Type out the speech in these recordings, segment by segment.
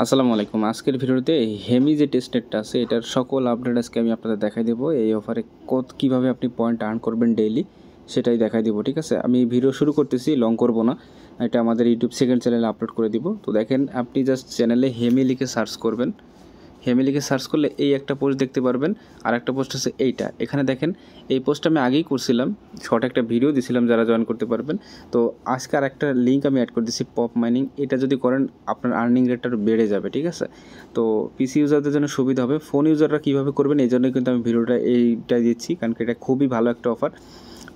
আসসালামু আলাইকুম। আজকের ভিডিওতে হেমি যে টেস্টনেটটা আছে এটার সকল আপডেট আজকে আমি আপনাদের দেখাই দেবো। এই অফারে কীভাবে আপনি পয়েন্ট আর্ন করবেন ডেইলি সেটাই দেখাই দেবো, ঠিক আছে? আমি ভিডিও শুরু করতেছি, লং করব না। এটা আমাদের ইউটিউব সেকেন্ড চ্যানেলে আপলোড করে দিব। তো দেখেন, আপনি জাস্ট চ্যানেলে হেমি লিখে সার্চ করবেন। হেমি লিখে সার্চ করলে এই একটা পোস্ট দেখতে পারবেন, আর একটা পোস্ট আছে এইটা। এখানে দেখেন, এই পোস্টটা আমি আগেই করছিলাম, শর্ট একটা ভিডিও দিছিলাম যারা জয়েন করতে পারবেন। তো আজকে আর একটা লিঙ্ক আমি অ্যাড করে দিচ্ছি, পপ মাইনিং। এটা যদি করেন আপনার আর্নিং রেটটা বেড়ে যাবে, ঠিক আছে? তো পিসি ইউজারদের জন্য সুবিধা হবে। ফোন ইউজাররা কীভাবে করবেন এই জন্যই কিন্তু আমি ভিডিওটা এইটাই দিচ্ছি, কারণ এটা খুবই ভালো একটা অফার।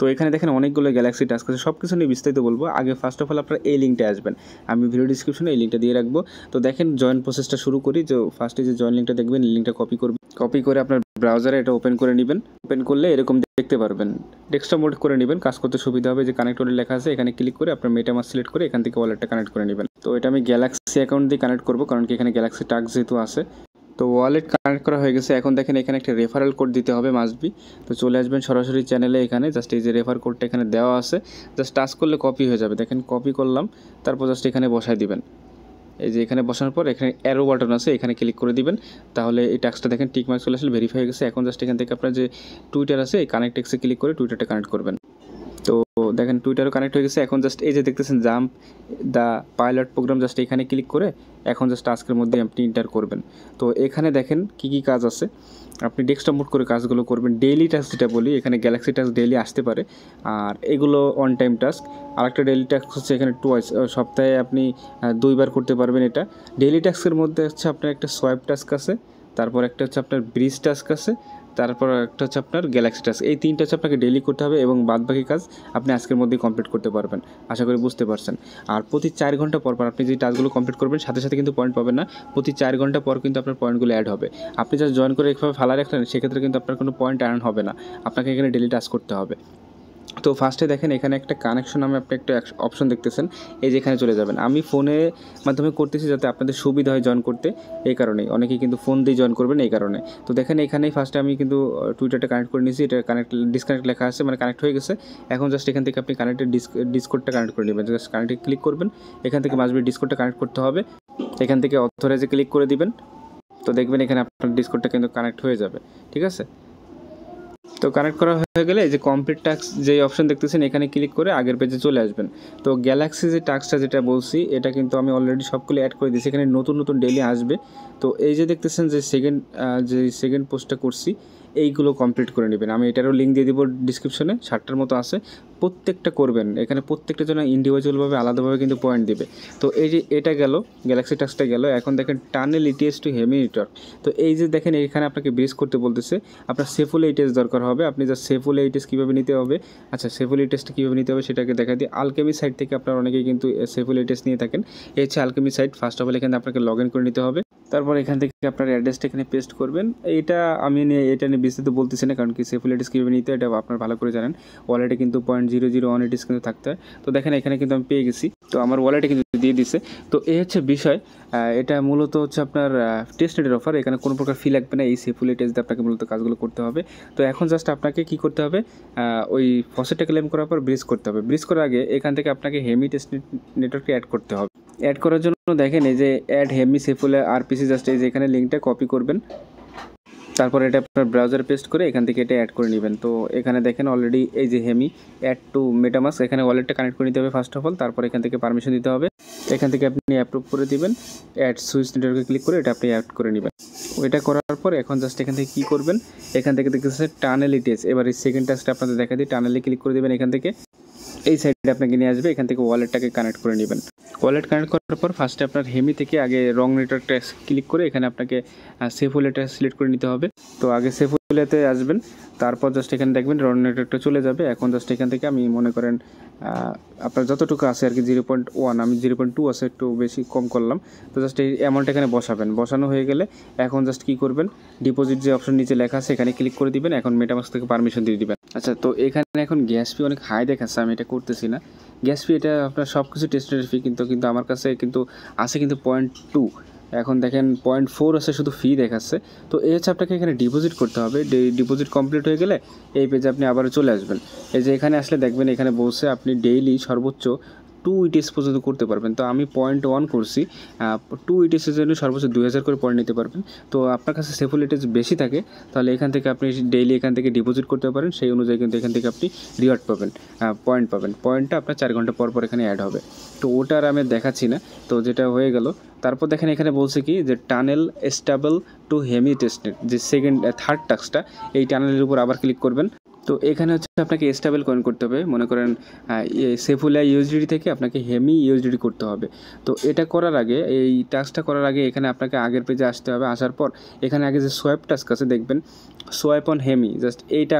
তো এখানে দেখেন অনেকগুলো গ্যালাক্সি টাস্ক আছে, সব কিছু নিয়ে বিস্তারিত বলবো। আগে ফার্স্ট অফ অল আপনারা এই লিঙ্কটা আসবেন, আমি ভিডিও ডিসক্রিপশনে এই লিঙ্কটা দিয়ে রাখবো। তো দেখেন, জয়েন প্রসেসটা শুরু করি। তো ফার্স্টে যে জয়েন লিঙ্কটা দেখবেন, লিঙ্কটা কপি করে আপনার ব্রাউজারে এটা ওপেন করে নেবেন। ওপেন করলে এরকম দেখতে পারবেন, ডেস্কটপ মোড করে নেবেন, কাজ করতে সুবিধা হবে। যে কানেক্ট ওয়ালেট লেখা আছে এখানে ক্লিক করে আপনার মেটামাস্ক সিলেক্ট করে এখান থেকে ওয়ালেটটা কানেক্ট করে নেবেন। তো এটা আমি গ্যালাক্সি অ্যাকাউন্ট দিয়ে কানেক্ট করবো, কারণ কি এখানে গ্যালাক্সি টাস্ক যেহেতু আছে। তো ওয়ালেট কানেক্ট করা হয়ে গেছে। এখন দেখেন, এখানে একটা রেফারেল কোড দিতে হবে, মাস্ট বি। তো চলে আসবেন সরাসরি চ্যানেলে, এখানে জাস্ট এই যে রেফার কোডটা এখানে দেওয়া আছে, জাস্ট টাচ করলে কপি হয়ে যাবে। দেখেন, কপি করলাম, তারপর জাস্ট এখানে বসাই দিবেন। এই যে এখানে বসানোর পর এখানে অ্যারো বাটন আছে, এখানে ক্লিক করে দিবেন। তাহলে এই টাস্কটা দেখেন টিক মার্ক চলে আসলে ভেরিফাই হয়ে গেছে। এখন জাস্ট এখান থেকে আপনার যে টুইটার আছে, এই কানেক্ট টেক্সে ক্লিক করে টুইটারটা কানেক্ট করবেন। তো দেখেন, টুইটারও কানেক্ট হয়ে গেছে। এখন জাস্ট এই যে দেখতেছেন jump the pilot program, just এখানে ক্লিক করে এখন জাস্ট টাস্কের মধ্যে আপনি এন্টার করবেন। তো এখানে দেখেন কি কি কাজ আছে, আপনি ডেস্কটপ মোড করে কাজগুলো করবেন। ডেইলি টাস্ক যেটা বলি, এখানে গ্যালাক্সি টাস্ক ডেইলি আসতে পারে, আর এগুলো অন টাইম টাস্ক। আরেকটা ডেইলি টাস্ক হচ্ছে এখানে টুয়াইস, সপ্তাহে আপনি 2বার করতে পারবেন এটা। ডেইলি টাস্কের মধ্যে হচ্ছে আপনার একটা সোয়াইপ টাস্ক আছে, তারপর একটা হচ্ছে আপনার ব্রিজ টাস্ক আছে, তারপর একটা হচ্ছে আপনার গ্যালাক্সি টাস্ক। এই 3টা হচ্ছে আপনাকে ডেইলি করতে হবে, এবং বাদবাকি কাজ আপনি আজকের মধ্যেই কমপ্লিট করতে পারবেন। আশা করি বুঝতে পারছেন। আর প্রতি 4 ঘন্টা পর আপনি যে টাস্কগুলো কমপ্লিট করবেন, সাথে সাথে কিন্তু পয়েন্ট পাবেন না। প্রতি 4 ঘন্টা পর কিন্তু আপনার পয়েন্টগুলো অ্যাড হবে। আপনি জাস্ট জয়েন করে একভাবে ফালা রাখলেন, সেক্ষেত্রে কিন্তু আপনার কোনো পয়েন্ট আর্ন হবে না। আপনাকে এখানে ডেইলি টাস্ক করতে হবে। তো ফার্স্টে দেখেন, এখানে একটা কানেকশন নামে আপনি একটা অপশন দেখতেছেন, এই যে এখানে চলে যাবেন। আমি ফোনের মাধ্যমে করতেছি যাতে আপনাদের সুবিধা হয় জয়েন করতে, এই কারণেই। অনেকেই কিন্তু ফোন দিয়ে জয়েন করবেন এই কারণে। তো দেখেন, এখানেই ফার্স্টে আমি কিন্তু টুইটারটা কানেক্ট করে নিয়েছি। এটা ডিসকানেক্ট লেখা আছে, মানে কানেক্ট হয়ে গেছে। এখন জাস্ট এখান থেকে আপনি কানেক্টেড ডিসকোডটা কানেক্ট করে নেবেন। জাস্ট কানেক্টে ক্লিক করবেন, এখান থেকে মাসবি ডিসকোডটা কানেক্ট করতে হবে। এখান থেকে অথরাইজে ক্লিক করে দিবেন। তো দেখবেন এখানে আপনার ডিসকোডটা কিন্তু কানেক্ট হয়ে যাবে, ঠিক আছে? তো কানেক্ট করা হয়ে গেলে এই যে কমপ্লিট টাস্ক যে অপশন দেখতেছেন, এখানে ক্লিক করে আগের পেজে চলে আসবেন। তো গ্যালাক্সি যে টাস্কটা যেটা বলছি, এটা কিন্তু আমি অলরেডি সবগুলো অ্যাড করে দিয়েছি। এখানে নতুন নতুন ডেইলি আসবে। তো এই যে দেখতেছেন যে সেকেন্ড পোস্টটা করছি, এইগুলো কমপ্লিট করে নেবেন। আমি এটারও লিঙ্ক দিয়ে দেবো ডিসক্রিপশনে, 60টার মতো আছে। প্রত্যেকটা করবেন, এখানে প্রত্যেকটার জন্য ইন্ডিভিজুয়ালভাবে আলাদাভাবে কিন্তু পয়েন্ট দেবে। তো এই যে এটা গেল, গ্যালাক্সি টাস্কটা গেল। এখন দেখেন tunnel its to Hemi network. তো এই যে দেখেন, এখানে আপনাকে ব্রিজ করতে বলতেছে। আপনার সেফুল এইটেস দরকার হবে। আপনি যা সেফুল এইটেস কীভাবে নিতে হবে, আচ্ছা সেফুল এইটেসটা কীভাবে নিতে হবে সেটাকে দেখা দিই। আলকেমি সাইট থেকে আপনারা অনেকেই কিন্তু সেফুল এইটেস নিয়ে থাকেন। এই হচ্ছে Alchemy site. First of all এখানে আপনাকে লগ ইন করে নিতে হবে। তারপর এখান থেকে আপনার অ্যাড্রেসটা এখানে পেস্ট করবেন। এটা এটা নিয়ে বিস্তারিত বলতেছি না, কারণ কি সেফুল এইটেস কীভাবে নিতে হয় এটা আপনার ভালো করে জানেন। ওয়ালেটে কিন্তু 0.001 এইটেস কিন্তু থাকতে হয়। তো দেখেন, এখানে কিন্তু আমি পেয়ে গেছি। তো আমার ওয়ালেটে কিন্তু দিয়ে দিছে। তো এই হচ্ছে বিষয়। এটা মূলত হচ্ছে আপনার টেস্টনেটের অফার। এখানে কোনো প্রকার ফি লাগবে না। এই সেফুল এইটেস দিয়ে আপনাকে মূলত কাজগুলো করতে হবে। তো এখন জাস্ট আপনাকে কী করতে হবে, ওই ফসেটটা ক্লেম করার পর ব্রিজ করতে হবে। ব্রিজ করার আগে এখান থেকে আপনাকে হেমি টেস্টনেট নেটওয়ার্কে অ্যাড করতে হবে। অ্যাড করার জন্য দেখেন, এই যে অ্যাড হেমি সেফুল আরপিসি, জাস্ট এই যে এখানে লিঙ্কটা কপি করবেন। তারপর এটা আপনার ব্রাউজারে পেস্ট করে এখান থেকে এটা অ্যাড করে নেবেন। তো এখানে দেখেন অলরেডি এই যে হেমি অ্যাড টু মেটামাস্ক, এখানে ওয়ালেটটা কানেক্ট করে নিতে হবে ফার্স্ট অফ অল। তারপর এখান থেকে পারমিশন দিতে হবে। এখান থেকে আপনি অ্যাপ্রুভ করে দিবেন। অ্যাড সুইচ নেটওয়ার্কে ক্লিক করে এটা আপনি অ্যাড করে নেবেন। ওইটা করার পর এখন জাস্ট এখান থেকে কী করবেন, এখান থেকে দেখতেছেন টানেল ইটিএস। এবার এই সেকেন্ড টাস্কটা আপনাদের দেখা দিই। টানেলে ক্লিক করে দেবেন। এখান থেকে এই সাইডে আপনাকে নিয়ে আসবে। এখান থেকে ওয়ালেটটাকে কানেক্ট করে নেবেন। ওয়ালেট কানেক্ট করার পর ফার্স্টে আপনার হেমি থেকে আগে রং নেটওয়ার্কটা ক্লিক করে এখানে আপনাকে সেফ ওয়ালেটটা সিলেক্ট করে নিতে হবে। তো আগে সেফ ওয়ালেটে আসবেন, তারপর জাস্ট এখানে দেখবেন রং নেটওয়ার্কটা চলে যাবে। এখন জাস্ট এখান থেকে আমি মনে করেন আপনার যতটুকু আছে আর কি 0.1, আমি 0.2 আছে, একটু বেশি কম করলাম। তো জাস্ট এই অ্যামাউন্ট এখানে বসাবেন। বসানো হয়ে গেলে এখন জাস্ট কী করবেন, ডিপোজিট যে অপশন নিচে লেখা আছে এখানে ক্লিক করে দিবেন। এখন মেটামাস্ক থেকে পারমিশন দিয়ে দিবেন। আচ্ছা, তো এখানে এখন গ্যাস ফি অনেক হাই দেখাচ্ছে, আমি এটা করতেছি না। গ্যাস ফি এটা আপনার সব কিছু টেস্টের ফি, কিন্তু আমার কাছে কিন্তু আছে কিন্তু 0.2। এখন দেখেন 0.4 আছে, শুধু ফি দেখাচ্ছে। তো এই হচ্ছে আপনাকে এখানে ডিপোজিট করতে হবে। ডিপোজিট কমপ্লিট হয়ে গেলে এই পেজে আপনি আবারও চলে আসবেন। এই যে এখানে আসলে দেখবেন, এখানে বলছে আপনি ডেইলি সর্বোচ্চ 2 ইটিএস পর্যন্ত করতে পারবেন। তো আমি 0.1 করছি, 2 ইটিএসের জন্য সর্বোচ্চ 2000 করে পয়েন্ট নিতে পারবেন। তো আপনার কাছে সেফুলিটিস বেশি থাকে তাহলে এখান থেকে আপনি ডেইলি এখান থেকে ডিপোজিট করতে পারেন, সেই অনুযায়ী কিন্তু এখান থেকে আপনি রিওয়ার্ড পাবেন, পয়েন্ট পাবেন। পয়েন্টটা আপনার 4 ঘন্টা পর পর এখানে অ্যাড হবে। তো ওটা আর আমি দেখাচ্ছি না, তো যেটা হয়ে গেল। তারপর দেখেন এখানে বলছে কি যে tunnel stable to Hemi testnet, যে থার্ড টাস্কটা, এই টানেলের উপর আবার ক্লিক করবেন। তো এখানে হচ্ছে আপনাকে স্টেবল কয়েন করতে হবে, মনে করেন সেফুলিয়া ইউএসডিটি থেকে আপনাকে হেমি ইউএসডিটি করতে হবে। তো এটা করার আগে, এই টাস্কটা করার আগে এখানে আপনাকে আগের পেজে আসতে হবে। আসার পর এখানে আগে যে সোয়াইপ টাস্ক আছে দেখবেন, সোয়াইপ অন হেমি, জাস্ট এইটা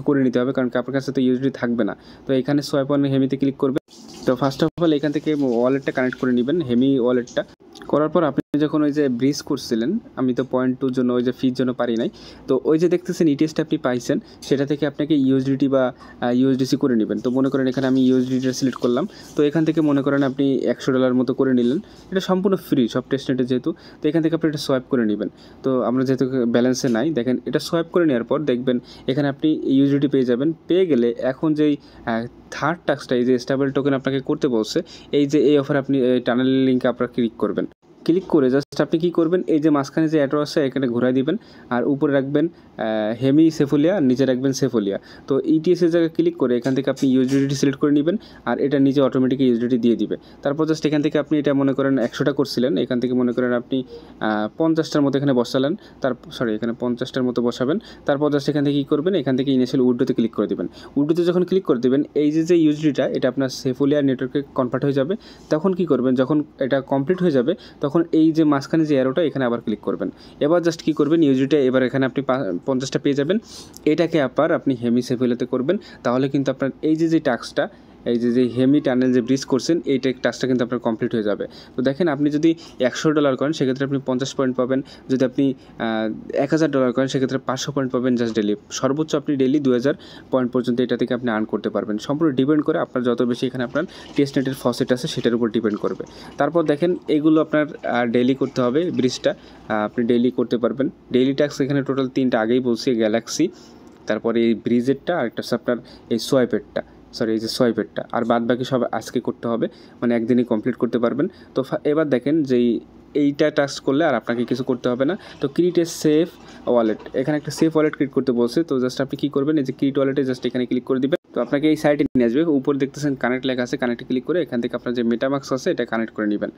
করে নিতে হবে, কারণ আপনার কাছে তো ইউএসডি থাকবে না। তো এখানে সোয়াইপ অন হেমিতে ক্লিক করবেন। তো ফার্স্ট অফ অল এখান থেকে ওয়ালেটটা কানেক্ট করে নেবেন, হেমি ওয়ালেটটা। করার পর আপনি যখন ওই যে ব্রিজ করছিলেন, আমি তো 0.2 জন্য ওই যে ফির জন্য পারি নাই, তো ওই যে দেখতেছেন ইটিএসটা আপনি পাইছেন, সেটা থেকে আপনাকে ইউএসডিটি বা ইউএসডিসি করে নেবেন। তো মনে করেন এখানে আমি ইউএসডিটা সিলেক্ট করলাম। তো এখান থেকে মনে করেন আপনি $100 মতো করে নিলেন, এটা সম্পূর্ণ ফ্রি সব টেস্টনেটে যেহেতু। তো এখান থেকে আপনি এটা সোয়াইপ করে নেবেন। তো আমরা যেহেতু ব্যালেন্সে নাই, দেখেন এটা সোয়াইপ করে নেওয়ার পর দেখবেন এখানে আপনি ইউএসডিটি পেয়ে যাবেন। পেয়ে গেলে এখন যেই থার্ড টাস্কটা, এই যে স্টেবল টোকেন আপনাকে করতে বলছে, এই যে এই অফার আপনি টানেল লিঙ্কে আপনারা ক্লিক করবেন। ক্লিক করে জাস্ট আপনি কী করবেন, এই যে মাঝখানে যে অ্যাড্রো আছে এখানে ঘুরাই দিবেন, আর উপরে রাখবেন হেমি সেফুলিয়া, আর নিচে রাখবেন সেফুলিয়া। তো ইটিএসের জায়গায় ক্লিক করে এখান থেকে আপনি ইউএসডিটি সিলেক্ট করে নেবেন, আর এটা নিজে অটোমেটিক ইউএসডিটি দিয়ে দিবে। তারপর জাস্ট এখান থেকে আপনি এটা মনে করেন 100টা করছিলেন, এখান থেকে মনে করেন আপনি 50টার মতো এখানে বসালেন, এখানে 50টার মতো বসাবেন। তারপর জাস্ট এখান থেকে কী করবেন, এখান থেকে ইনিশিয়াল উইড্রোতে ক্লিক করে দেবেন। উইড্রোতে যখন ক্লিক করে দেবেন, এই যে ইউএসডিটা এটা আপনার সেফুলিয়া নেটওয়ার্কে কনভার্ট হয়ে যাবে। তখন কী করবেন, যখন এটা কমপ্লিট হয়ে যাবে তখন এই যে মাঝখানে যে অ্যারোটা এখানে আবার ক্লিক করবেন। এবার জাস্ট কী করবেন, ইউএসডিটা এবার এখানে আপনি 50টা পেয়ে যাবেন। এটাকে আবার আপনি হেমি সেফুলিয়াতে করবেন, তাহলে কিন্তু আপনার এই যে টাস্কটা, এই যে হেমি টানেল যে ব্রিজ করছেন, এই টাস্কটা কিন্তু আপনার কমপ্লিট হয়ে যাবে। তো দেখেন আপনি যদি $100 করেন সেক্ষেত্রে আপনি 50 পয়েন্ট পাবেন, যদি আপনি $1000 করেন সেক্ষেত্রে 500 পয়েন্ট পাবেন জাস্ট ডেলি। সর্বোচ্চ আপনি ডেলি 2000 পয়েন্ট পর্যন্ত এটা থেকে আপনি আর্ন করতে পারবেন। সম্পূর্ণ ডিপেন্ড করে আপনার যত বেশি এখানে আপনার টেস্টনেটের ফসেট আছে সেটার উপর ডিপেন্ড করবে। তারপর দেখেন এগুলো আপনার ডেইলি করতে হবে, ব্রিজটা আপনি ডেইলি করতে পারবেন। ডেইলি টাস্ক এখানে টোটাল 3টা আগেই বলছি, গ্যালাক্সি, তারপরে এই ব্রিজেরটা, আর একটা হচ্ছে আপনার এই এই যে সোয়াইপেরটা, আর বাদ বাকি সব আজকে করতে হবে, মানে একদিনই কমপ্লিট করতে পারবেন। তো এবার দেখেন যে এইটা টাস্ক করলে আর আপনাকে কিছু করতে হবে না। তো ক্রিয়েট এ সেফ ওয়ালেট, এখানে একটা সেফ ওয়ালেট ক্রিয়েট করতে বলছে। তো জাস্ট আপনি কী করবেন, এই যে ক্রিয়েট ওয়ালেটে জাস্ট এখানে ক্লিক করে দিবেন। তো আপনাকে এই সাইটে নিয়ে আসবে, উপরে দেখতেছেন কানেক্ট লেখা আছে, কানেক্টে ক্লিক করে এখান থেকে আপনার যে মেটামাস্ক আছে এটা কানেক্ট করে নেবেন।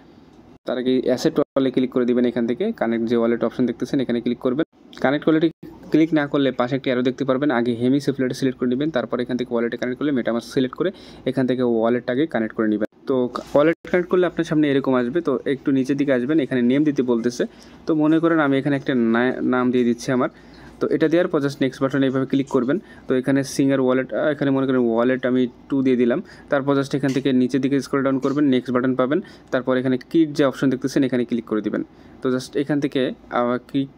তার আগে অ্যাসেট ওয়ালেটে ক্লিক করে দিবেন, এখান থেকে কানেক্ট যে ওয়ালেট অপশন দেখতেছেন এখানে ক্লিক করবেন। কানেক্ট ওয়ালেটে ক্লিক না করলে পাশে একটি অ্যারো দেখতে পারবেন, আগে হেমি সেফুলিয়াটা সিলেক্ট করে নেবেন, তারপর এখান থেকে ওয়ালেটে কানেক্ট করলে মেটামাস্ক সিলেক্ট করে এখান থেকে ওয়ালেটটাকে কানেক্ট করে নেবেন। তো ওয়ালেট কানেক্ট করলে আপনার সামনে এরকম আসবে। তো একটু নিচের দিকে আসবেন, এখানে নেম দিতে বলতেছে। তো মনে করেন আমি এখানে একটা নাম দিয়ে দিচ্ছি আমার। তো এটা দেওয়ার পর জাস্ট নেক্সট বাটনে এইভাবে ক্লিক করবেন। তো এখানে সিঙ্গার ওয়ালেট, এখানে মনে করেন ওয়ালেট আমি 2 দিয়ে দিলাম। তারপর জাস্ট এখান থেকে নিচের দিকে স্ক্রল ডাউন করবেন, নেক্সট বাটন পাবেন। তারপর এখানে কিট যে অপশন দেখতেছেন এখানে ক্লিক করে দিবেন। তো জাস্ট এখান থেকে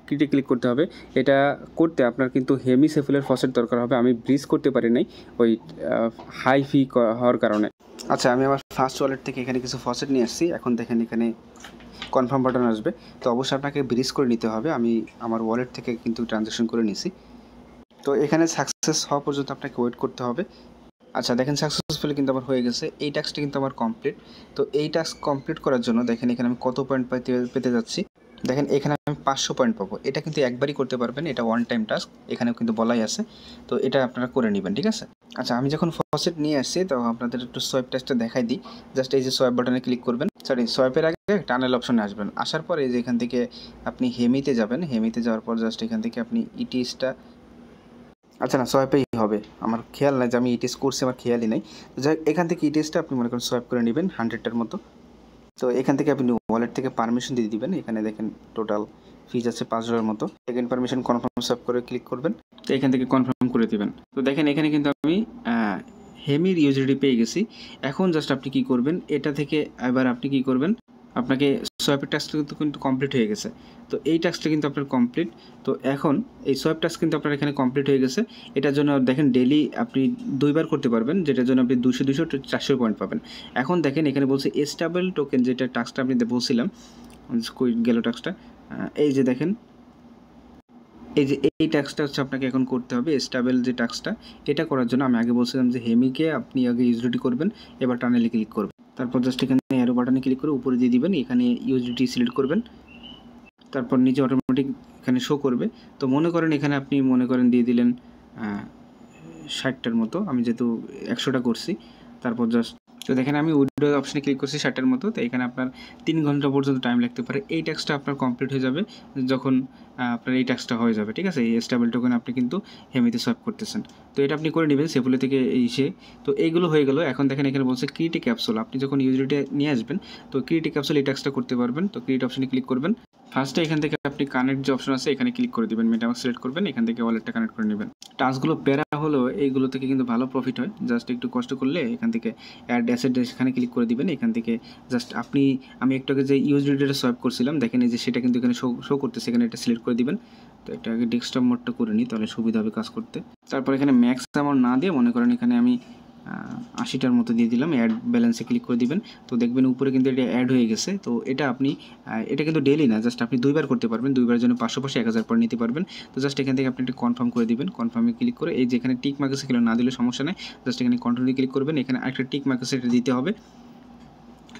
কিটে ক্লিক করতে হবে। এটা করতে আপনার কিন্তু হেমি সেফুলের ফসেট দরকার হবে, আমি ব্রিজ করতে পারি নাই ওই হাই ফি হওয়ার কারণে। আচ্ছা, আমি আমার ফার্স্ট ওয়ালেট থেকে এখানে কিছু ফসেট নিয়ে আসছি। এখন দেখেন এখানে কনফার্ম বাটন আসবে। তো অবশ্যই আপনাকে ব্রিজ করে নিতে হবে, আমি আমার ওয়ালেট থেকে কিন্তু ট্রানজ্যাকশন করে নিছি। তো এখানে সাকসেস হওয়া পর্যন্ত আপনাকে ওয়েট করতে হবে। আচ্ছা দেখেন সাকসেসফুলি কিন্তু আমার হয়ে গেছে, এই টাস্কটা কিন্তু আমার কমপ্লিট। তো এই টাস্ক কমপ্লিট করার জন্য দেখেন এখানে আমি কত পয়েন্ট পেতে যাচ্ছি। দেখেন এখানে আমি 500 পয়েন্ট পাবো। এটা কিন্তু একবারই করতে পারবেন, এটা ওয়ান টাইম টাস্ক, এখানেও কিন্তু বলাই আছে। তো এটা আপনারা করে নেবেন, ঠিক আছে। আচ্ছা, আমি যখন ফসেট নিয়ে আসছি তো আপনাদের একটু সোয়াইপ টেস্টটা দেখাই দিই। জাস্ট এই যে সোয়াইপ বাটনে ক্লিক করবেন, সোয়াইপের আগে টানেল অপশনে আসবেন। আসার পরে এই যে এখান থেকে আপনি হেমিতে যাবেন, হেমিতে যাওয়ার পর জাস্ট এখান থেকে আপনি ইটিএসটা, আচ্ছা না সোয়াইপেই হবে, আমার খেয়াল নাই যে আমি ইটিএস করছি, আমার খেয়ালই নাই। তো যাই এখান থেকে ইটিএসটা আপনি মনে করেন সোয়াইপ করে নেবেন 100টার মতো। তো এখান থেকে আপনি ওয়ালেট থেকে পারমিশন দিয়ে দিবেন। এখানে দেখেন টোটাল ফিজ আছে $5 মতো। সেকেন্ড পারমিশন কনফার্ম সোয়াইপ করে ক্লিক করবেন। তো এখান থেকে কনফার্ম করে দিবেন। তো দেখেন এখানে কিন্তু আমি হেমির ইউএসডি পেয়ে গেছি। এখন জাস্ট আপনি কি করবেন, এটা থেকে এবার আপনি কি করবেন, আপনাকে সোয়াইপের টাস্কটা কিন্তু কমপ্লিট হয়ে গেছে। তো এই টাস্কটা কিন্তু আপনার কমপ্লিট। তো এখন এই সোয়াইপ টাস্ক কিন্তু আপনার এখানে কমপ্লিট হয়ে গেছে। এটার জন্য দেখেন ডেইলি আপনি 2বার করতে পারবেন, যেটার জন্য আপনি 200 400 পয়েন্ট পাবেন। এখন দেখেন এখানে বলছে স্টেবল টোকেন, যেটা টাস্কটা আপনি বলছিলাম গেল টাস্কটা, এই যে দেখেন এই টাস্কটা হচ্ছে আপনাকে এখন করতে হবে, স্টেবল যে টাস্কটা। এটা করার জন্য আমি আগে বলছিলাম যে হেমিকে আপনি আগে ইউএসডি করবেন, এবার টানেলে ক্লিক করবেন। তারপর জাস্ট এখানে অ্যারো বাটনে ক্লিক করে উপরে দিয়ে দিবেন, এখানে ইউএসডিটি সিলেক্ট করবেন, তারপর নিচে অটোমেটিক এখানে শো করবে। তো মনে করেন এখানে আপনি মনে করেন দিয়ে দিলেন 60টার মতো, আমি যেহেতু 100টা করছি। তারপর জাস্ট তো দেখেন আমি উইড্রো অপশনে ক্লিক করছি 60টার মতো। তো এখানে আপনার 3 ঘন্টা পর্যন্ত টাইম লাগতে পারে। এই টাস্কটা আপনার কমপ্লিট হয়ে যাবে যখন আপনার এই টাস্কটা হয়ে যাবে, ঠিক আছে। এই স্টেবল টোকেন আপনি কিন্তু হেমিতে সোয়াপ করতেছেন। তো এটা আপনি করে নেবেন সেফুলি থেকে এসে। তো এইগুলো হয়ে গেল। এখন দেখেন এখানে বলছে ক্রিয়েট ক্যাপসুল, আপনি যখন ইউএসডিটি নিয়ে আসবেন তো ক্রিয়েট ক্যাপসুল এই টাস্কটা করতে পারবেন। তো ক্রিয়েট অপশনে ক্লিক করবেন। ফার্স্টে এখান থেকে আপনি কানেক্ট যে অপশন আছে এখানে ক্লিক করে দিবেন, মেটামাস্ক সিলেক্ট করবেন, এখান থেকে ওয়ালেটটা কানেক্ট করে নেবেন। টাস্কগুলো প্যারা হলো, এইগুলো থেকে কিন্তু ভালো প্রফিট হয়। জাস্ট একটু কষ্ট করলে এখান থেকে অ্যাড অ্যাসেট এখানে ক্লিক করে দিবেন। এখান থেকে জাস্ট আমি একটু আগে যে ইউএসডিটিটা সোয়াইপ করছিলাম দেখেন এই যে সেটা কিন্তু এখানে শো করতেছে, এখানে এটা সিলেক্ট করে দিবেন। তো এটা আগে ডেস্কটপ মোডটা করে নিই, তাহলে সুবিধা হবে কাজ করতে। তারপর এখানে ম্যাক্স অ্যামাউন্ট না দিয়ে মনে করেন এখানে আমি 80টার মতো দিয়ে দিলাম, অ্যাড ব্যালেন্সে ক্লিক করে দিবেন। তো দেখবেন উপরে কিন্তু এটা অ্যাড হয়ে গেছে। তো এটা আপনি এটা কিন্তু ডেলি না, জাস্ট আপনি 2বার করতে পারবেন, 2বারের জন্য 500 1000 পর নিতে পারবেন। তো জাস্ট এখান থেকে আপনি এটা কনফার্ম করে দিবেন, কনফার্মে ক্লিক করে এই যে এখানে টিক মার্ক আছে সেগুলো না দিলে সমস্যা নেই, জাস্ট এখানে কন্টিনিউ ক্লিক করবেন। এখানে একটা টিক মার্ক আছে এটা দিতে হবে।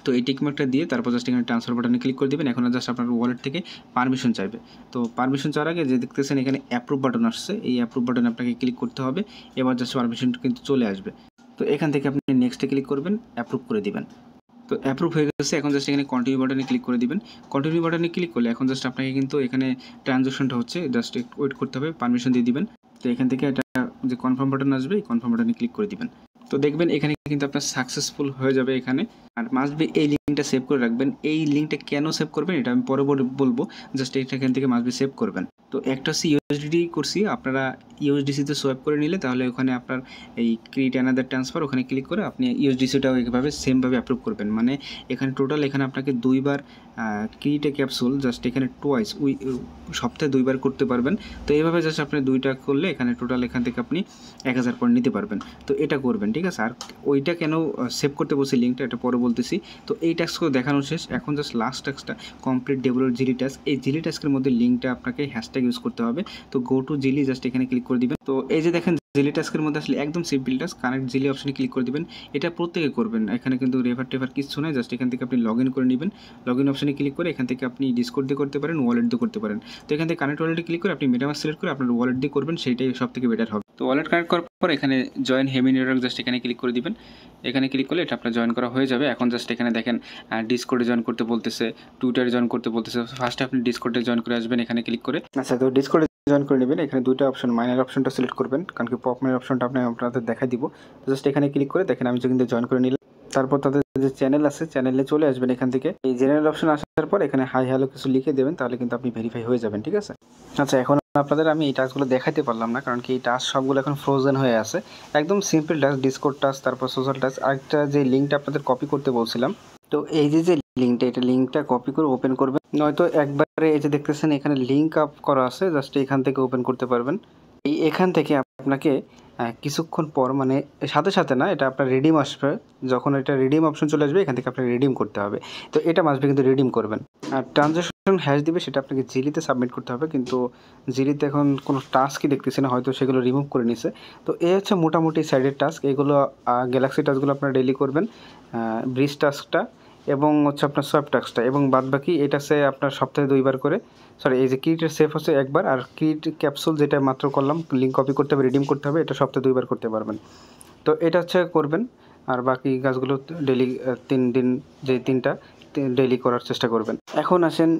তো এই টিক মার্কটা দিয়ে তারপর জাস্ট এখানে ট্রান্সফার বাটনে ক্লিক করে দেবেন। এখন জাস্ট আপনার ওয়ালেট থেকে পারমিশন চাইবে। তো পারমিশন চাওয়ার আগে যে দেখতেছেন এখানে অ্যাপ্রুভ বাটন আসছে, এই অ্যাপ্রুভ বাটনে আপনাকে ক্লিক করতে হবে। এবার জাস্ট পারমিশন কিন্তু চলে আসবে। তো এখান থেকে আপনি নেক্সটে ক্লিক করবেন, অ্যাপ্রুভ করে দিবেন। তো অ্যাপ্রুভ হয়ে গেছে। এখন জাস্ট এখানে কন্টিনিউ বাটনে ক্লিক করে দিবেন। কন্টিনিউ বাটনে ক্লিক করলে এখন জাস্ট আপনাকে কিন্তু এখানে ট্রানজ্যাকশনটা হচ্ছে, জাস্ট ওয়েট করতে হবে, পারমিশন দিয়ে দিবেন। তো এখান থেকে এটা যে কনফার্ম বাটন আসবে এই কনফার্ম বাটনে ক্লিক করে দিবেন। তো দেখবেন এখানে কিন্তু আপনার সাকসেসফুল হয়ে যাবে এখানে। আর মাস্ট বি এই লিঙ্কটা সেভ করে রাখবেন। এই লিঙ্কটা কেন সেভ করবেন এটা আমি পরে বলবো, জাস্ট এটা এখান থেকে মাস্ট বি সেভ করবেন। তো একটা হচ্ছে ইউএসডিটি করছি, আপনারা ইউএসডিসিতে সোয়াইপ করে নিলে তাহলে ওখানে আপনার এই ক্রিয়েট অ্যানাদার ট্রান্সফার ওখানে ক্লিক করে আপনি ইউএসডিসিটাও এইভাবে সেমভাবে অ্যাপ্রুভ করবেন। মানে এখানে টোটাল এখানে আপনাকে 2বার ক্রিয়েট এ ক্যাপসুল, জাস্ট এখানে টোয়াইস সপ্তাহে 2বার করতে পারবেন। তো এইভাবে জাস্ট আপনি 2টা করলে এখানে টোটাল এখান থেকে আপনি 1000 পয়েন্ট নিতে পারবেন। তো এটা করবেন, ঠিক আছে। আর ওইটা কেন সেভ করতে বলছি লিঙ্কটা এটা পরে বলতেছি। তো এই টাস্কগুলো দেখানো শেষ, এখন জাস্ট লাস্ট টাস্কটা কমপ্লিট ডেভেলপ জিলি টাস্ক। এই জিলি টাস্কের মধ্যে লিঙ্কটা আপনাকে হ্যাশট্যাগ ইউজ করতে হবে। তো গো টু জিলি, জাস্ট এখানে ক্লিক করে দিবেন। তো এই যে দেখেন জিলি টাস্কের মধ্যে আসলে একদম সিম্পল টাস্ক, কানেক্ট জিলি অপশনে ক্লিক করে দিবেন। এটা প্রত্যেকে করবেন, এখানে কিন্তু রেফার টেফার কিছু নয়, জাস্ট এখান থেকে আপনি লগ ইন করে নেবেন। লগ ইন অপশনে ক্লিক করে এখান থেকে আপনি ডিসকর্ড দিয়ে করতে পারেন, ওয়ালেট দিয়ে করতে পারেন। তো এখান থেকে কানেক্ট ওয়ালেটে ক্লিক করে আপনি মেটামাস্ক সিলেক্ট করে আপনার ওয়ালেট দিয়ে করবেন, সেইটাই সব থেকে বেটার হবে। তো ওয়ালেট কানেক্ট করার পর এখানে জয়েন হেমি নেটওয়ার্ক, জাস্ট এখানে ক্লিক করে দিবেন। এখানে ক্লিক করলে এটা আপনার জয়েন করা হয়ে যাবে। এখন জাস্ট এখানে দেখেন ডিসকর্ডে জয়েন করতে বলতেছে, টুইটারে জয়েন করতে বলতেছে। ফার্স্টে আপনি ডিসকর্ডে জয়েন করে আসবেন, এখানে ক্লিক করে। আচ্ছা, তো ডিসকর্ডে জয়েন করে নেবেন। এখানে 2টা অপশন, মাইনার অপশনটা সিলেক্ট করবেন, কারণ কি পপ মাইনার অপশনটা আপনাদের দেখাই দিব। জাস্ট এখানে ক্লিক করে দেখেন আমি কিন্তু জয়েন করে নিলাম। তারপর তাদের যে চ্যানেল আছে চ্যানেলে চলে আসবেন। এখান থেকে এই জেনারেল অপশন আসার পর এখানে হাই হ্যালো কিছু লিখে দেবেন, তাহলে কিন্তু আপনি ভেরিফাই হয়ে যাবেন, ঠিক আছে। আচ্ছা, এখন আপনাদের আমি এই টাস্কগুলো দেখাতে পারলাম না, কারণ কি এই টাস্ক সবগুলো এখন ফ্রোজেন হয়ে আছে। একদম সিম্পল টাস্ক, ডিসকর্ড টাস্ক, তারপর সোশ্যাল টাস্ক। আরেকটা যে লিঙ্কটা আপনাদের কপি করতে বলছিলাম, তো এই যে লিঙ্কটা, এটা লিঙ্কটা কপি করে ওপেন করবেন, নয়তো একবারে এই যে দেখতেছেন এখানে লিঙ্ক আপ করা আছে, জাস্ট এখান থেকে ওপেন করতে পারবেন। এখান থেকে আপনাকে কিছুক্ষণ পর, মানে সাথে সাথে না, এটা আপনার রিডিম আসবে। যখন এটা রিডিম অপশন চলে আসবে এখান থেকে আপনাকে রিডিম করতে হবে। তো এটা মাস্ট বি কিন্তু রিডিম করবেন। আর ট্রানজ্যাকশন হ্যাশ দিবে, সেটা আপনাকে জিলিতে সাবমিট করতে হবে, কিন্তু জিলিতে এখন কোনো টাস্কই দেখতেছি না, হয়তো সেগুলো রিমুভ করে নিছে। তো এই হচ্ছে মোটামুটি সাইডের টাস্ক। এগুলো গ্যালাক্সি টাস্কগুলো আপনারা ডেইলি করবেন, ব্রিজ টাস্কটা এবং হচ্ছে আপনার সোয়াপ টাস্কটা, এবং বাদবাকি এটা সে আপনার সপ্তাহে 2বার করে, সরি এই যে ক্রিয়েটের সেফ হচ্ছে একবার, আর ক্রিয়েট ক্যাপসুল যেটা মাত্র করলাম, লিঙ্ক কপি করতে হবে, রিডিম করতে হবে, এটা সপ্তাহে 2বার করতে পারবেন। তো এটা হচ্ছে করবেন। আর বাকি কাজগুলো ডেইলি 3 দিন, যে 3টা ডেইলি করার চেষ্টা করবেন। এখন আসেন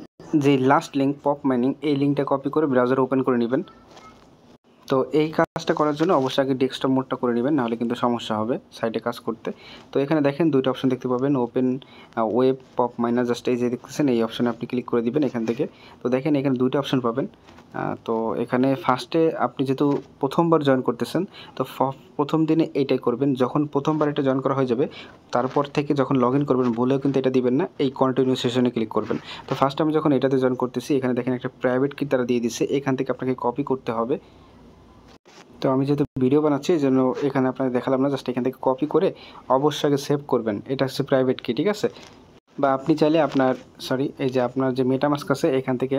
যে লাস্ট লিঙ্ক পপ মাইনিং, এই লিঙ্কটা কপি করে ব্রাউজারে ওপেন করে নেবেন। তো এই কাজটা করার জন্য অবশ্যই আগে ডেস্কটপ মোডটা করে নেবেন, নাহলে কিন্তু সমস্যা হবে সাইডে কাজ করতে। তো এখানে দেখেন 2টা অপশন দেখতে পাবেন, open web pop minor, just এই যে দেখতেছেন এই অপশনে আপনি ক্লিক করে দিবেন এখান থেকে। তো দেখেন এখানে 2টা অপশন পাবেন। তো এখানে ফার্স্টে আপনি যেহেতু প্রথমবার জয়েন করতেছেন, তো প্রথম দিনে এইটাই করবেন। যখন প্রথমবার এটা জয়েন করা হয়ে যাবে, তারপর থেকে যখন লগ ইন করবেন ভুলেও কিন্তু এটা দিবেন না, এই কন্টিনিউ সেশনে ক্লিক করবেন। তো ফার্স্ট আমি যখন এটাতে জয়েন করতেছি, এখানে দেখেন একটা প্রাইভেট কি তারা দিয়ে দিচ্ছে, এখান থেকে আপনাকে কপি করতে হবে। তো আমি যেহেতু ভিডিও বানাচ্ছি এই জন্য এখানে আপনাকে দেখালাম না, জাস্ট এখান থেকে কপি করে অবশ্যই আগে সেভ করবেন। এটা হচ্ছে প্রাইভেট কি, ঠিক আছে। বা আপনি চাইলে আপনার এই যে আপনার যে মেটামাস্ক আছে এখান থেকে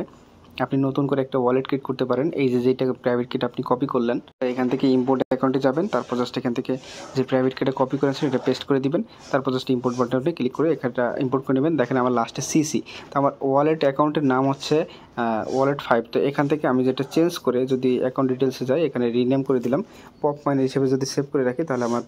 আপনি নতুন করে একটা ওয়ালেট ক্রিয়েট করতে পারেন। এই যে যেটা প্রাইভেট কিটা আপনি কপি করলেন, এখান থেকে ইম্পোর্ট অ্যাকাউন্টে যাবেন, তারপর জাস্ট এখান থেকে যে প্রাইভেট কিটা কপি করেছেন এটা পেস্ট করে দিবেন, তারপর জাস্ট ইম্পোর্ট বাটনে ক্লিক করে এখানটা ইম্পোর্ট করে নেবেন। দেখেন আমার লাস্টে সিসি, তো আমার ওয়ালেট অ্যাকাউন্টের নাম হচ্ছে ওয়ালেট 5। তো এখান থেকে আমি যেটা চেঞ্জ করে যদি অ্যাকাউন্ট ডিটেলসে যাই, এখানে রিনেম করে দিলাম, পপ মাইনার হিসেবে যদি সেভ করে রাখি তাহলে আমার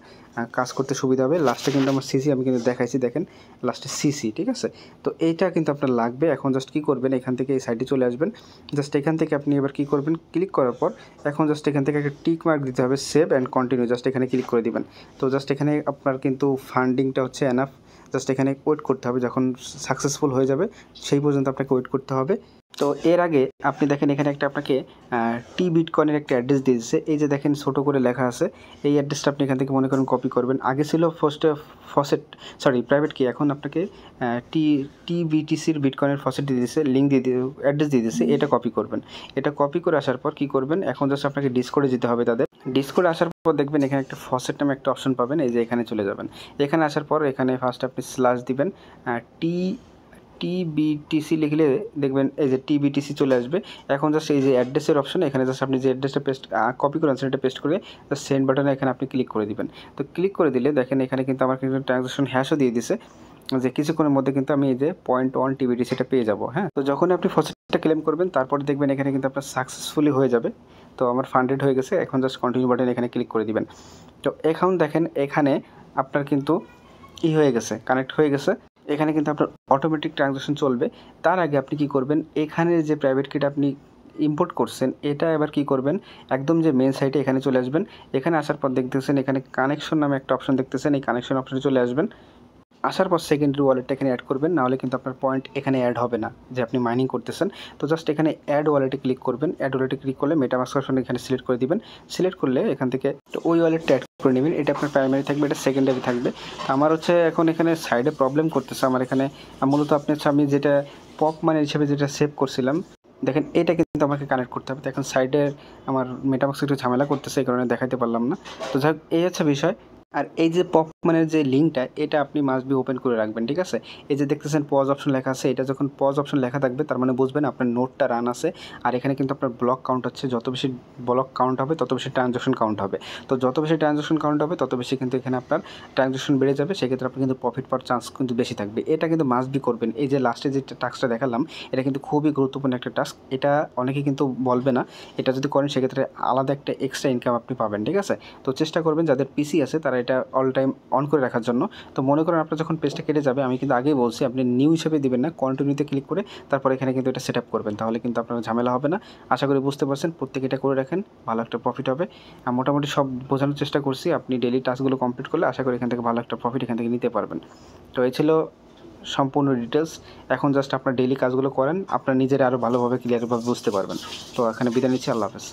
কাজ করতে সুবিধা হবে। লাস্টে কিন্তু আমার সিসি আমি কিন্তু দেখাইছি, দেখেন লাস্টে সিসি, ঠিক আছে। তো এইটা কিন্তু আপনার লাগবে। এখন জাস্ট কী করবেন, এখান থেকে এই সাইডে চলে আসবেন, জাস্ট এখান থেকে আপনি এবার কী করবেন, ক্লিক করার পর এখন জাস্ট এখান থেকে একটা টিক মার্ক দিতে হবে, সেভ অ্যান্ড কন্টিনিউ, জাস্ট এখানে ক্লিক করে দিবেন। তো জাস্ট এখানে আপনার কিন্তু ফান্ডিংটা হচ্ছে এনাফ, জাস্ট এখানে ওয়েট করতে হবে, যখন সাকসেসফুল হয়ে যাবে সেই পর্যন্ত আপনাকে ওয়েট করতে হবে। তো এর আগে আপনি দেখেন এখানে একটা আপনাকে টি বিটকয়েনের একটা অ্যাড্রেস দিয়ে দিচ্ছে, এই যে দেখেন ছোটো করে লেখা আছে, এই অ্যাড্রেসটা আপনি এখান থেকে মনে করেন কপি করবেন। আগে ছিল প্রাইভেট কি, এখন আপনাকে টিবিটিসির বিটকয়েনের ফসেট দিয়ে দিচ্ছে, লিঙ্ক দিয়ে অ্যাড্রেস দিয়ে দিচ্ছে, এটা কপি করবেন। এটা কপি করে আসার পর কী করবেন, এখন জাস্ট আপনাকে ডিসকোডে যেতে হবে। তাদের ডিসকোডে আসার পর দেখবেন এখানে একটা ফসেট নামে একটা অপশন পাবেন, এই যে এখানে চলে যাবেন। এখানে আসার পর এখানে ফার্স্ট আপনি স্ল্যাশ দিবেন, টিবিটিসি লিখলে দেখবেন এই যে টিবিটিসি চলে আসবে। এখন জাস্ট এই যে অ্যাড্রেসের অপশন, এখানে জাস্ট আপনি যে অ্যাড্রেসটা কপি করে আনছেন এটা পেস্ট করে জাস্ট সেন্ড বাটনে এখানে আপনি ক্লিক করে দিবেন। তো ক্লিক করে দিলে দেখেন এখানে কিন্তু আমার কিন্তু ট্রানজাকশন হ্যাশও দিয়ে দিছে, যে কিছুক্ষণের মধ্যে কিন্তু আমি এই যে 0.1 টিবিটিসিটা পেয়ে যাবো। হ্যাঁ, তো যখন আপনি ফসেটটা ক্লেম করবেন তারপরে দেখবেন এখানে কিন্তু আপনার সাকসেসফুলি হয়ে যাবে। তো আমার ফান্ডেড হয়ে গেছে, এখন জাস্ট কন্টিনিউ বাটন এখানে ক্লিক করে দিবেন। তো এখন দেখেন এখানে আপনার কিন্তু হয়ে গেছে, কানেক্ট হয়ে গেছে। এখানে কিন্তু আপনার অটোমেটিক ট্রানজাকশন চলবে। তার আগে আপনি কি করবেন, এখানে যে প্রাইভেট কিটা আপনি ইম্পোর্ট করছেন এটা এবার কি করবেন, একদম যে মেন সাইটে এখানে চলে আসবেন। এখানে আসার পর দেখতেছেন এখানে কানেকশন নামে একটা অপশন দেখতেছেন, এই কানেকশন অপশনে চলে আসবেন। আসার পর সেকেন্ডারি ওয়ালেটটা এখানে অ্যাড করবেন, নাহলে কিন্তু আপনার পয়েন্ট এখানে অ্যাড হবে না যে আপনি মাইনিং করতেছেন। তো জাস্ট এখানে অ্যাড ওয়ালেটে ক্লিক করবেন, অ্যাড ওয়ালেটে ক্লিক করলে মেটামাস্ক অপশন এখানে সিলেক্ট করে দিবেন। সিলেক্ট করলে এখান থেকে ওই ওয়ালেটটা অ্যাড করে নেবেন, এটা আপনার প্রাইমারি থাকবে, এটা সেকেন্ডারি থাকবে। আমার হচ্ছে এখন এখানে সাইডে প্রবলেম করতেছে, আমার এখানে মূলত আমি যেটা পপ মানি হিসেবে যেটা সেভ করছিলাম, দেখেন এটা কিন্তু আমাকে কানেক্ট করতে হবে। তো এখন সাইডে আমার মেটামাস্ক একটু ঝামেলা করতেছে, এই কারণে দেখাতে পারলাম না। তো যাক, এই হচ্ছে বিষয়। আর এই যে পপ মানের যে লিঙ্কটা, এটা আপনি মাস্ট বি ওপেন করে রাখবেন, ঠিক আছে। এই যে দেখতেছেন পজ অপশন লেখা আছে, এটা যখন পজ অপশন লেখা থাকবে তার মানে বুঝবেন আপনার নোটটা রান আছে। আর এখানে কিন্তু আপনার ব্লক কাউন্ট হচ্ছে, যত বেশি ব্লক কাউন্ট হবে তত বেশি ট্রানজাকশন কাউন্ট হবে। তো যত বেশি ট্রানজাকশন কাউন্ট হবে তত বেশি কিন্তু এখানে আপনার ট্রানজাকশন বেড়ে যাবে, সেক্ষেত্রে আপনি কিন্তু প্রফিট পাওয়ার চান্স কিন্তু বেশি থাকবে। এটা কিন্তু মাস্ট বি করবেন। এই যে লাস্টে যে টাস্কটা দেখালাম, এটা কিন্তু খুবই গুরুত্বপূর্ণ একটা টাস্ক, এটা অনেকে কিন্তু বলবে না। এটা যদি করেন সেক্ষেত্রে আলাদা একটা এক্সট্রা ইনকাম আপনি পাবেন, ঠিক আছে। তো চেষ্টা করবেন যাদের পিসি আছে তারা এটা অল টাইম অন করে রাখার জন্য। তো মনে করেন আপনার যখন পেজটা কেটে যাবে, আমি কিন্তু আগেই বলছি আপনি নিউ হিসেবে দিবেন না, কন্টিনিউতে ক্লিক করে তারপর এখানে কিন্তু এটা সেট আপ করবেন, তাহলে কিন্তু আপনার ঝামেলা হবে না। আশা করি বুঝতে পারছেন, প্রত্যেকে এটা করে রাখেন, ভালো একটা প্রফিট হবে। মোটামুটি সব বোঝানোর চেষ্টা করছি, আপনি ডেলি টাস্কগুলো কমপ্লিট করলে আশা করি এখান থেকে ভালো একটা প্রফিট এখান থেকে নিতে পারবেন। তো এই ছিল সম্পূর্ণ ডিটেলস। এখন জাস্ট আপনার ডেলি কাজগুলো করেন, আপনার নিজেরা আরও ভালোভাবে ক্লিয়ারভাবে বুঝতে পারবেন। তো এখানে বিদায় নিচ্ছি, আল্লাহ হাফেজ।